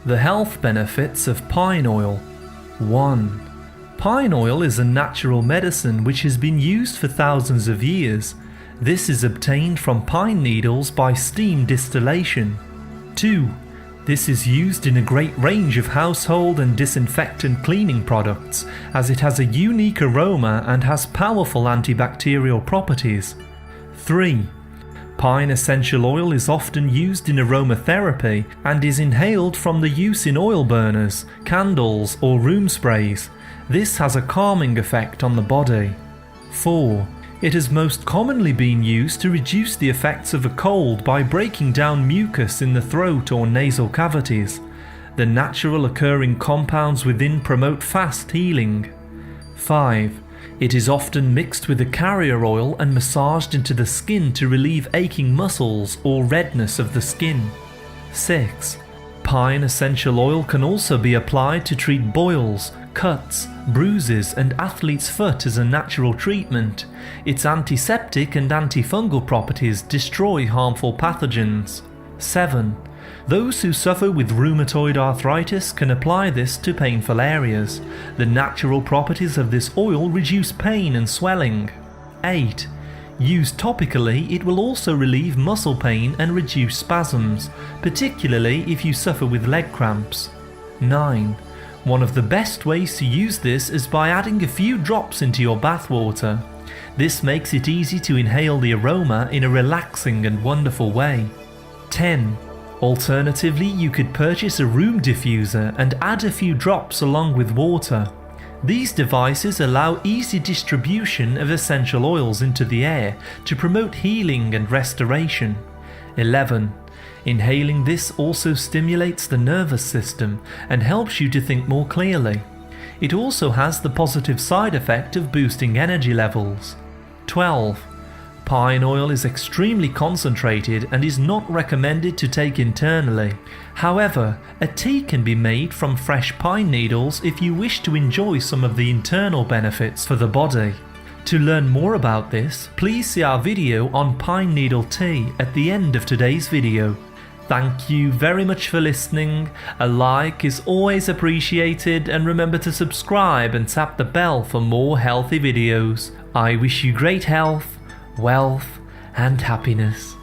The health benefits of pine oil. 1. Pine oil is a natural medicine which has been used for thousands of years. This is obtained from pine needles by steam distillation. 2. This is used in a great range of household and disinfectant cleaning products, as it has a unique aroma and has powerful antibacterial properties. 3. Pine essential oil is often used in aromatherapy and is inhaled from the use in oil burners, candles or room sprays. This has a calming effect on the body. 4. It has most commonly been used to reduce the effects of a cold by breaking down mucus in the throat or nasal cavities. The natural occurring compounds within promote fast healing. 5. It is often mixed with a carrier oil and massaged into the skin to relieve aching muscles or redness of the skin. 6. Pine essential oil can also be applied to treat boils, cuts, bruises and athlete's foot as a natural treatment. Its antiseptic and antifungal properties destroy harmful pathogens. 7. Those who suffer with rheumatoid arthritis can apply this to painful areas. The natural properties of this oil reduce pain and swelling. 8. Used topically, it will also relieve muscle pain and reduce spasms, particularly if you suffer with leg cramps. 9. One of the best ways to use this is by adding a few drops into your bathwater. This makes it easy to inhale the aroma in a relaxing and wonderful way. 10. Alternatively, you could purchase a room diffuser and add a few drops along with water. These devices allow easy distribution of essential oils into the air to promote healing and restoration. 11. Inhaling this also stimulates the nervous system and helps you to think more clearly. It also has the positive side effect of boosting energy levels. 12. Pine oil is extremely concentrated and is not recommended to take internally. However, a tea can be made from fresh pine needles if you wish to enjoy some of the internal benefits for the body. To learn more about this, please see our video on pine needle tea at the end of today's video. Thank you very much for listening. A like is always appreciated, and remember to subscribe and tap the bell for more healthy videos. I wish you great health, wealth and happiness.